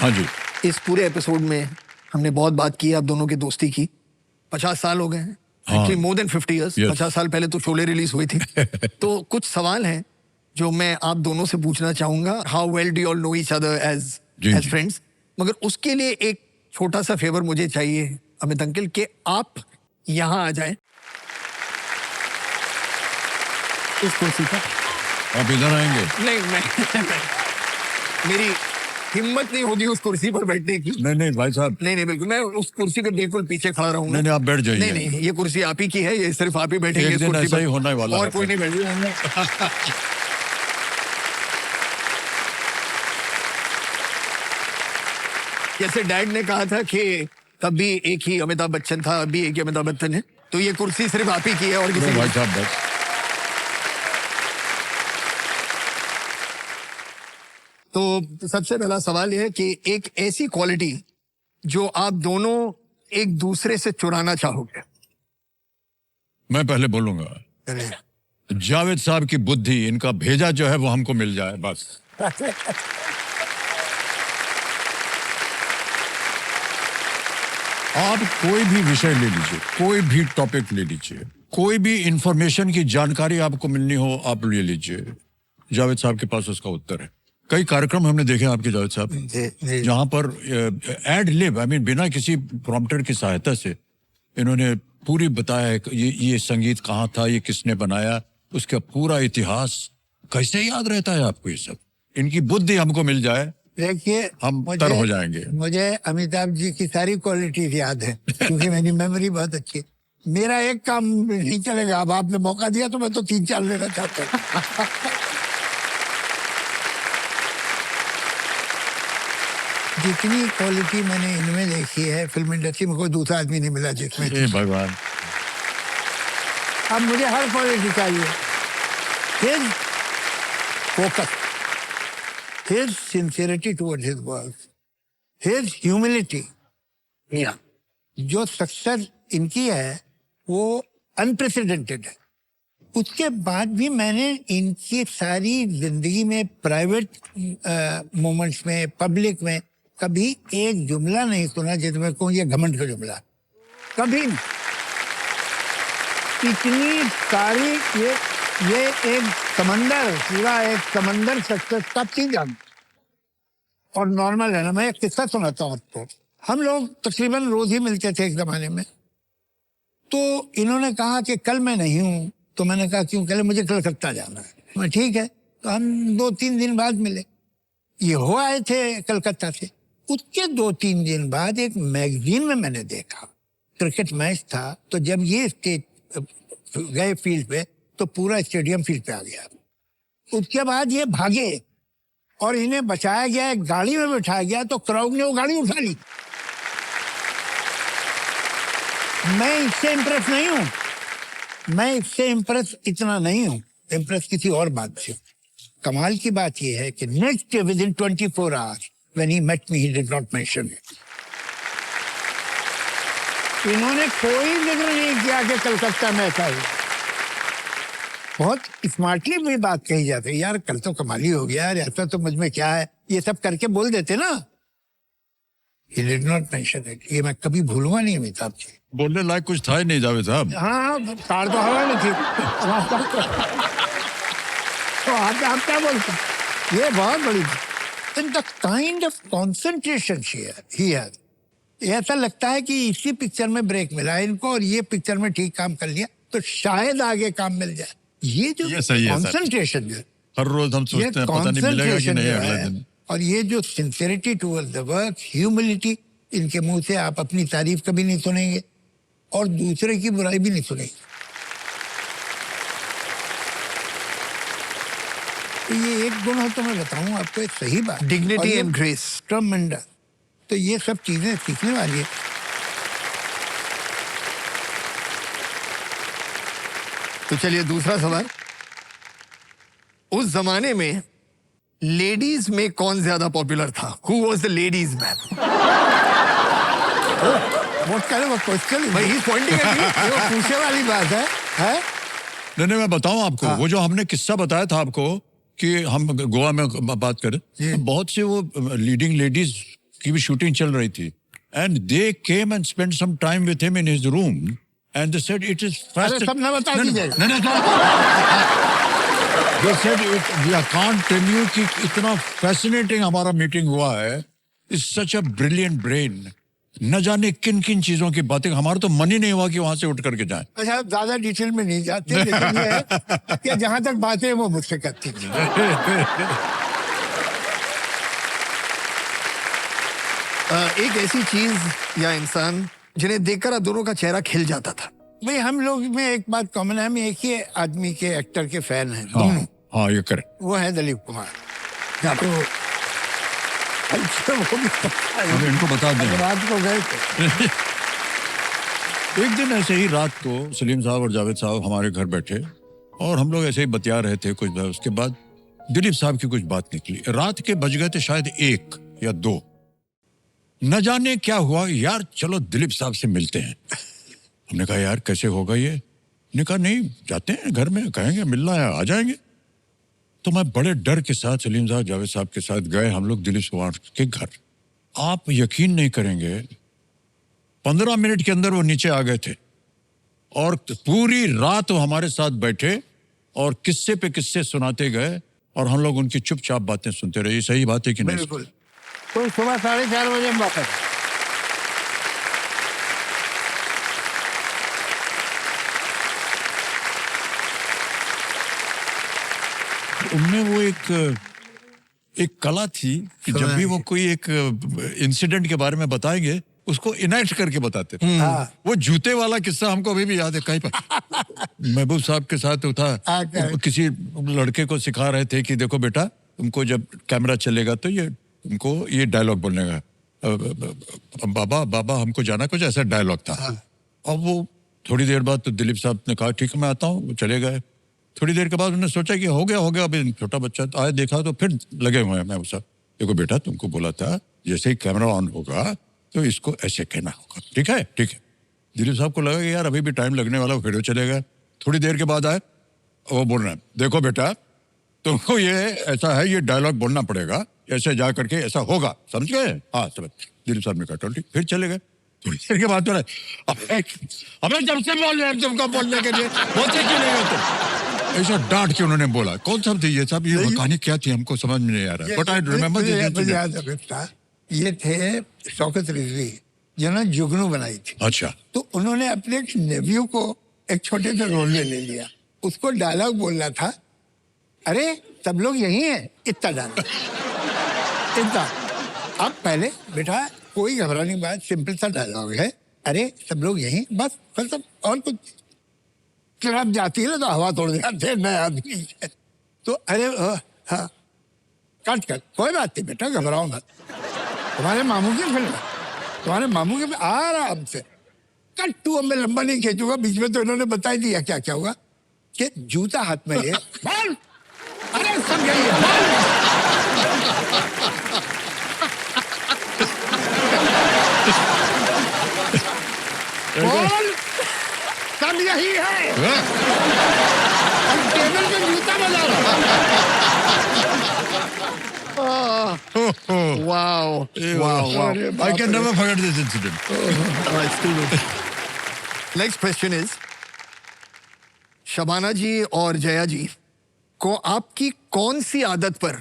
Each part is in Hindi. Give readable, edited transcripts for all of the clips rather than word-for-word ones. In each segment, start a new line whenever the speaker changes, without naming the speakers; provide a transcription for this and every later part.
हाँ जी।
इस पूरे एपिसोड में हमने बहुत बात की आप दोनों की दोस्ती की। 50 साल हो गए हैं, एक्चुअली मोर देन 50 इयर्स। 50 साल पहले तो शोले रिलीज हुई थी। तो कुछ सवाल हैं जो मैं आप दोनों से पूछना चाहूंगा। How well do you all know each other as friends. मगर उसके लिए एक छोटा सा फेवर मुझे चाहिए अमित अंकल कि आप यहाँ आ जाएं इस कुर्सी पर।
आप इधर आएंगे?
नहीं मैं मेरी हिम्मत नहीं होगी उस कुर्सी पर बैठने की।
नहीं भाई साहब,
नहीं बिल्कुल, मैं उस कुर्सी के बिल्कुल पीछे खड़ा रहूंगा।
नहीं आप बैठ जाइए।
नहीं ये कुर्सी आप ही की है, ये सिर्फ आप ही बैठेंगे
एक
इस
दिन
कुर्सी
ऐसा
पर।
ही होने वाला
और
है।
कोई नहीं बैठेगा। जैसे डैड ने कहा था कि कभी एक ही अमिताभ बच्चन था, अभी एक ही अमिताभ बच्चन है, तो ये कुर्सी सिर्फ आप ही की है और किसी
भाई
की।
साहब बस।
तो सबसे पहला सवाल यह है कि एक ऐसी क्वालिटी जो आप दोनों एक दूसरे से चुराना चाहोगे।
मैं पहले बोलूंगा, जावेद साहब की बुद्धि, इनका भेजा जो है वो हमको मिल जाए बस। आप कोई भी विषय ले लीजिए, कोई भी टॉपिक ले लीजिए, कोई भी इंफॉर्मेशन की जानकारी आपको मिलनी हो आप ले लीजिए, जावेद साहब के पास उसका उत्तर है। कई कार्यक्रम हमने देखे आपके जावेद साहब, जहां पर एड लिब, आई मीन बिना किसी प्रॉम्प्टर की सहायता से इन्होंने पूरी बताया है ये संगीत कहाँ था, ये किसने बनाया, उसका पूरा इतिहास। कैसे याद रहता है आपको ये सब? इनकी बुद्धि हमको मिल जाए,
देखिए
हम तर हो जाएंगे।
मुझे अमिताभ जी की सारी क्वालिटीज याद है क्योंकि मेरी मेमोरी बहुत अच्छी है। मेरा एक काम नहीं चलेगा, अब आपने मौका दिया तो मैं तो 3-4 लेना चाहता हूँ। जितनी क्वालिटी मैंने इनमें देखी है, फिल्म इंडस्ट्री में कोई दूसरा आदमी नहीं मिला जिसमें।
भगवान,
अब मुझे हर क्वालिटी चाहिए। His focus, his sincerity towards his work, his humility, जो सक्सेस इनकी है वो अनप्रेसिडेंटेड है। उसके बाद भी मैंने इनकी सारी जिंदगी में, प्राइवेट मोमेंट्स में, पब्लिक में, कभी एक जुमला नहीं सुना जिसमें कहूँ ये घमंड का जुमला, कभी नहीं। इतनी सारी ये एक समंदर, पूरा एक समंदर सक्सेस का चीज। और नॉर्मल है ना। मैं एक किस्सा सुनाता हूँ आपको। हम लोग तकरीबन रोज ही मिलते थे एक जमाने में। तो इन्होंने कहा कि कल मैं नहीं हूँ, तो मैंने कहा क्यों? कल मुझे कलकत्ता जाना है। मैं ठीक है। तो हम 2-3 दिन बाद मिले। ये हो आए थे कलकत्ता से। उसके 2-3 दिन बाद एक मैगजीन में मैंने देखा, क्रिकेट मैच था, तो जब ये स्टेज गए फील्ड पे तो पूरा स्टेडियम फील्ड पे आ गया। उसके बाद ये भागे और इन्हें बचाया गया, एक गाड़ी में बिठाया गया, तो क्राउड ने वो गाड़ी उठा ली। मैं इससे इम्प्रेस नहीं हूं, मैं इससे इम्प्रेस इतना नहीं हूं। इम्प्रेस किसी और बात से। कमाल की बात यह है कि next within 24 hours when he met me he did not mention it. इन्होंने कोई जिक्र नहीं किया कि कलकत्ता में ऐसा हुआ। बहुत स्मार्टली भी बात कही जाती है, यार कल तो कमाली हो गया यार, ऐसा तो मुझ में क्या है, ये सब करके बोल देते ना। He did not mention it। ये मैं कभी भूलूंगा नहीं अमिताभ जी।
बोलने लायक कुछ था ही नहीं जावेद साहब।
हाँ, कार तो हवा में थी। तो आप क्या बोलते हैं? ये बहुत बड़ी बात। In the kind of concentration he has, ऐसा लगता है कि इसी पिक्चर में ब्रेक मिला है इनको और ये पिक्चर में ठीक काम कर लिया तो शायद आगे काम मिल जाए। ये जो कॉन्सेंट्रेशन है,
हर रोज हम सोचते हैं पता नहीं मिलेगा कि नहीं अगले दिन।
और ये जो sincerity towards the work, humility, इनके मुंह से आप अपनी तारीफ कभी नहीं सुनेंगे और दूसरे की बुराई भी नहीं सुनेंगे। तो ये एक गुण है, तो मैं बताऊं आपको एक सही बात,
डिग्निटी एंड ग्रेस,
ट्रमेंडस। तो ये सब चीजें सीखने वाली है।
तो चलिए दूसरा सवाल। उस जमाने में लेडीज में कौन ज्यादा पॉपुलर था? Who was the ladies man?
What kind of a question?
भाई he's pointing at me.
ये पूछने वाली बात है?
नहीं मैं बताऊं आपको, वो जो हमने किस्सा बताया था आपको कि हम गोवा में बात करें, बहुत से वो लीडिंग लेडीज की भी शूटिंग चल रही थी, and they came and spend some time with him in his room and they said it is
अरे सब ना बता दीजिए।
They said it, I can't tell you कि इतना फैसिनेटिंग हमारा मीटिंग हुआ है, is such a brilliant brain, न जाने किन किन चीजों की बातें, हमारा तो मन ही नहीं हुआ कि वहां से उठ करके जाएं।
अच्छा, ज्यादा डिटेल में नहीं जाते, लेकिन ये है कि जहां तक बातें वो मुझसे करती थी।
एक ऐसी चीज या इंसान जिन्हें देखकर आप दोनों का चेहरा खिल जाता था।
भाई हम लोग में एक बात कॉमन है, हम एक ही आदमी के एक्टर के फैन हैं
हाँ,
दोनों।
हाँ ये करें।
वो है दिलीप कुमार। तो वो भी पता है।
अब इनको बता दें,
रात को गए थे।
एक दिन ऐसे ही रात को सलीम साहब और जावेद साहब हमारे घर बैठे और हम लोग ऐसे ही बतिया रहे थे कुछ देर, उसके बाद दिलीप साहब की कुछ बात निकली। रात के बज गए थे शायद 1 या 2, न जाने क्या हुआ, यार चलो दिलीप साहब से मिलते हैं। हमने कहा यार कैसे होगा ये, ने कहा नहीं जाते हैं घर में, कहेंगे मिलना है आ जाएंगे। तो मैं बड़े डर के साथ सलीम साहब जावेद साहब के साथ गए हम लोग दिलीप कुमार के घर। आप यकीन नहीं करेंगे, 15 मिनट के अंदर वो नीचे आ गए थे और पूरी रात वो हमारे साथ बैठे और किस्से पे किस्से सुनाते गए और हम लोग उनकी चुपचाप बातें सुनते रहे। ये सही बात है कि नहीं?
बिल्कुल। तो सुबह 4:30 बजे हम वापस।
उनमें वो एक कला थी कि जब भी वो कोई एक इंसिडेंट के बारे में बताएंगे उसको इनैक्ट करके बताते थे।
हाँ।
वो जूते वाला किस्सा हमको अभी भी याद है, कहीं पर महबूब साहब के साथ था, किसी लड़के को सिखा रहे थे कि देखो बेटा तुमको जब कैमरा चलेगा तो ये तुमको ये डायलॉग बोलने का, बाबा बाबा हमको जाना, कुछ ऐसा डायलॉग था। और वो थोड़ी देर बाद तो दिलीप साहब ने कहा ठीक है मैं आता हूँ, वो चले गए। थोड़ी देर के बाद उन्होंने सोचा कि हो गया अभी छोटा बच्चा तो आए, देखा तो फिर लगे हुए हैं। मैं वो सब देखो बेटा तुमको बोला था जैसे ही कैमरा ऑन होगा तो इसको ऐसे कहना होगा, ठीक है ठीक है। दिलीप साहब को लगा कि यार अभी भी टाइम लगने वाला, फिर वो चले गए। थोड़ी देर के बाद आए, वो बोल रहे हैं देखो बेटा तुमको ये ऐसा है, ये डायलॉग बोलना पड़ेगा, ऐसे जा करके ऐसा होगा, समझ गए? हाँ समझ। दिलीप साहब ने कहा ठीक, फिर चले गए। थोड़ी देर के बाद अबे जब से बोल रहे हैं तुमको बोलने के लिए, बोलते क्यों नहीं होते? ऐसा डांट के उन्होंने बोला। कौन सा थी ये सब, ये कहानी क्या थी हमको समझ में नहीं आ रहा, बट आई रिमेम्बर
ये थे शौकत रिजवी जिन्होंने जुगनू बनाई थी।
अच्छा।
तो उन्होंने अपने एक नेव्यू को एक छोटे से रोल में ले लिया, उसको डायलॉग बोलना था, अरे सब लोग यही हैं, इतना डायलॉग इतना। अब पहले बेटा कोई घबराने की बात, सिंपल सा डायलॉग है, अरे सब लोग यही, बस सब और कुछ। ट्रैप जाती है ना तो हवा तोड़ जाते हैं नए आदमी है। तो अरे हाँ कट कोई बात नहीं बेटा घबराओ मत, तुम्हारे मामू की फिल्म है, तुम्हारे मामू के आराम से कट टू। अब मैं लंबा नहीं खींचूंगा, बीच में तो इन्होंने बता ही दिया क्या क्या हुआ कि जूता हाथ में ले बोल, अरे सब यही बोल, सब यही है। और टेबल पे जूता बजा रहा।
Wow.
I can never forget this incident.
It's too good. Next question is, Shabana जी और जया जी को आपकी कौन सी आदत पर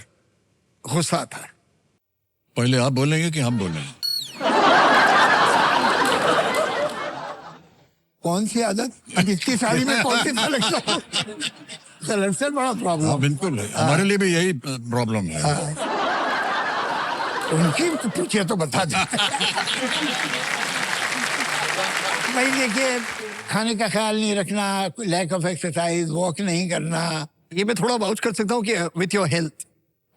गुस्सा आता है?
पहले आप बोलेंगे कि हम बोलेंगे?
कौन सी आदत? किसकी साड़ी में कौन सी सिलेक्शन? सिलेक्शन बड़ा प्रॉब्लम।
हाँ बिल्कुल है, हमारे लिए भी यही प्रॉब्लम है।
उनकी पूछिए तो बता दें। भाई देखिए, खाने का ख्याल नहीं रखना, लैक ऑफ एक्सरसाइज, वॉक नहीं करना।
ये मैं थोड़ा वाउच कर सकता हूँ कि विथ योर हेल्थ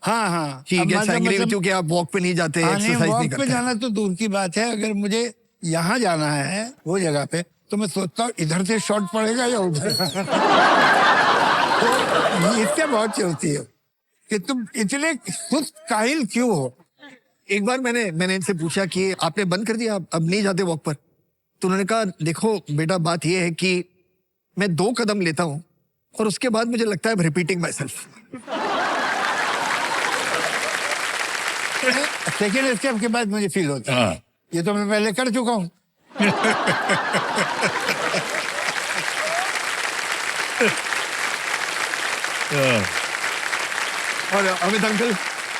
हाँ हाँ
he gets angry with you कि आप वॉक पे नहीं जाते, एक्सरसाइज नहीं
वॉक
करते।
पे जाना तो दूर की बात है, अगर मुझे यहाँ जाना है वो जगह पे तो मैं सोचता हूँ इधर से शॉट पड़ेगा या उधर। तो इससे बहुत चलती है कि तुम इतने सुस्त काहिल क्यों हो।
एक बार मैंने इनसे पूछा कि आपने बंद कर दिया, अब नहीं जाते वॉक पर? तो उन्होंने कहा देखो बेटा बात यह है कि मैं 2 कदम लेता हूं और उसके बाद मुझे लगता है repeating my self.
Second step के बाद मुझे फील होता है
हाँ।
ये तो मैं पहले कर चुका हूँ।
और अमित अंकल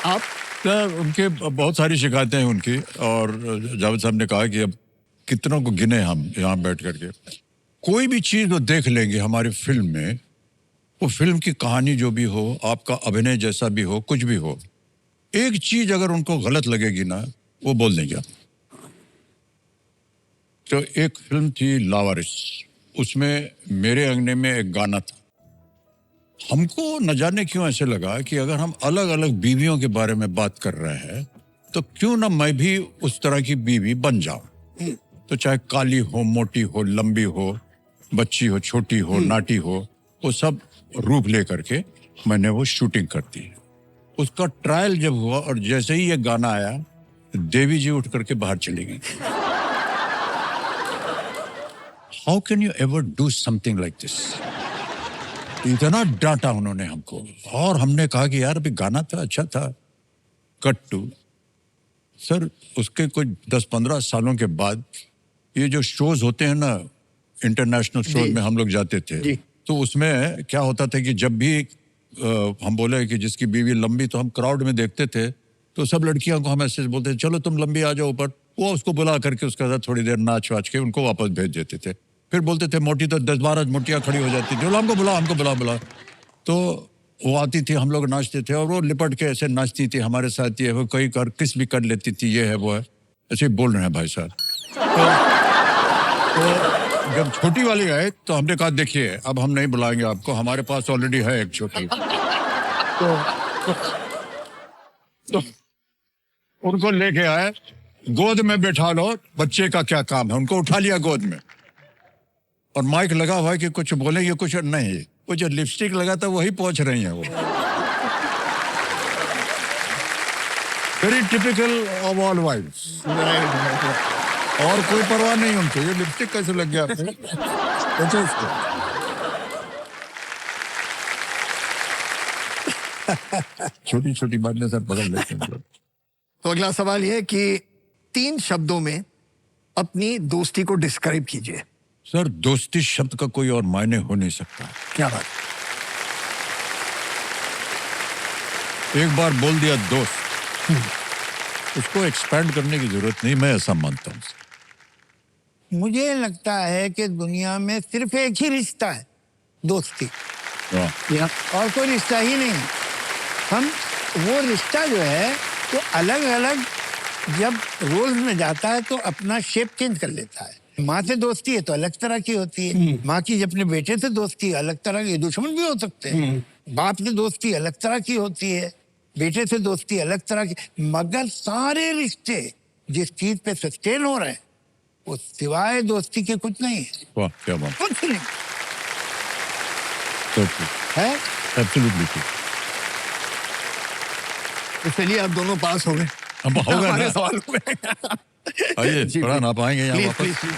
आप
सर उनके बहुत सारी शिकायतें हैं उनकी, और जावेद साहब ने कहा कि अब कितनों को गिने हम यहाँ बैठ करके। कोई भी चीज वो देख लेंगे हमारी फिल्म में, वो फिल्म की कहानी जो भी हो, आपका अभिनय जैसा भी हो, कुछ भी हो, एक चीज अगर उनको गलत लगेगी ना, वो बोल देंगे। तो एक फिल्म थी लावारिस, उसमें मेरे अंगने में एक गाना था। हमको न जाने क्यों ऐसे लगा कि अगर हम अलग अलग बीवियों के बारे में बात कर रहे हैं तो क्यों ना मैं भी उस तरह की बीवी बन जाऊं। तो चाहे काली हो, मोटी हो, लंबी हो, बच्ची हो, छोटी हो, नाटी हो, वो सब रूप लेकर के मैंने वो शूटिंग कर दी। उसका ट्रायल जब हुआ और जैसे ही ये गाना आया, देवी जी उठ करके बाहर चली गई। How can you ever do something like this? इतना डांटा उन्होंने हमको, और हमने कहा कि यार अभी गाना था, अच्छा था। कट टू सर, उसके कुछ 10-15 सालों के बाद ये जो शोज होते हैं ना, इंटरनेशनल शोज में हम लोग जाते थे, तो उसमें क्या होता था कि जब भी हम बोले कि जिसकी बीवी लंबी, तो हम क्राउड में देखते थे तो सब लड़कियों को हम ऐसे बोलते थे, चलो तुम लंबी आ जाओ ऊपर। वो उसको बुला करके उसके साथ थोड़ी देर नाच वाच के उनको वापस भेज देते थे। फिर बोलते थे मोटी, तो 10-12 मोटियां खड़ी हो जाती थी, बोला हमको बुला। तो वो आती थी, हम लोग नाचते थे, और वो लिपट के ऐसे नाचती थी हमारे साथ। ये वो कई कर किस भी कर लेती थी, ये है वो है, ऐसे बोल रहे हैं भाई साहब। तो जब छोटी वाली आए तो हमने कहा देखिए अब हम नहीं बुलाएंगे आपको, हमारे पास ऑलरेडी है एक छोटी। तो उनको लेके आए, गोद में बैठा लो, बच्चे का क्या काम है। उनको उठा लिया गोद में, और माइक लगा हुआ है कि कुछ बोले, ये कुछ नहीं, वो जो लिपस्टिक लगा था वही पहुंच रही है वो। Very typical of all wifes. और कोई परवाह नहीं उनको, ये लिपस्टिक कैसे लग गया आपको? पूछो उसको। छोटी छोटी बातें सब बदल लेते हैं लोग।
तो अगला सवाल ये है कि 3 शब्दों में अपनी दोस्ती को डिस्क्राइब कीजिए।
सर, दोस्ती शब्द का कोई और मायने हो नहीं सकता।
क्या बात?
एक बार बोल दिया दोस्त, उसको एक्सपैंड करने की जरूरत नहीं, मैं ऐसा मानता हूँ।
मुझे लगता है कि दुनिया में सिर्फ एक ही रिश्ता है, दोस्ती, और कोई रिश्ता ही नहीं। हम वो रिश्ता जो है तो अलग अलग जब रोल्स में जाता है तो अपना शेप चेंज कर लेता है। माँ से दोस्ती है तो अलग तरह की होती है, माँ की अपने बेटे से दोस्ती अलग तरह की, दुश्मन भी हो सकते हैं। बाप से दोस्ती अलग तरह की होती है, बेटे से दोस्ती अलग तरह की। मगर सारे रिश्ते जिस चीज पे सस्टेन हो रहे हैं वो सिवाय दोस्ती के कुछ नहीं है।
वाह, क्या बात
कुछ नहीं है।
Absolutely true.
तो चलिए आप दोनों पास हो गए।
अब होगा
हमारे
ना,
सवाल हो गए।
आइए
जी,
फरहान, आप आएंगे यहाँ
प्लीज
वापस।
प्लीज।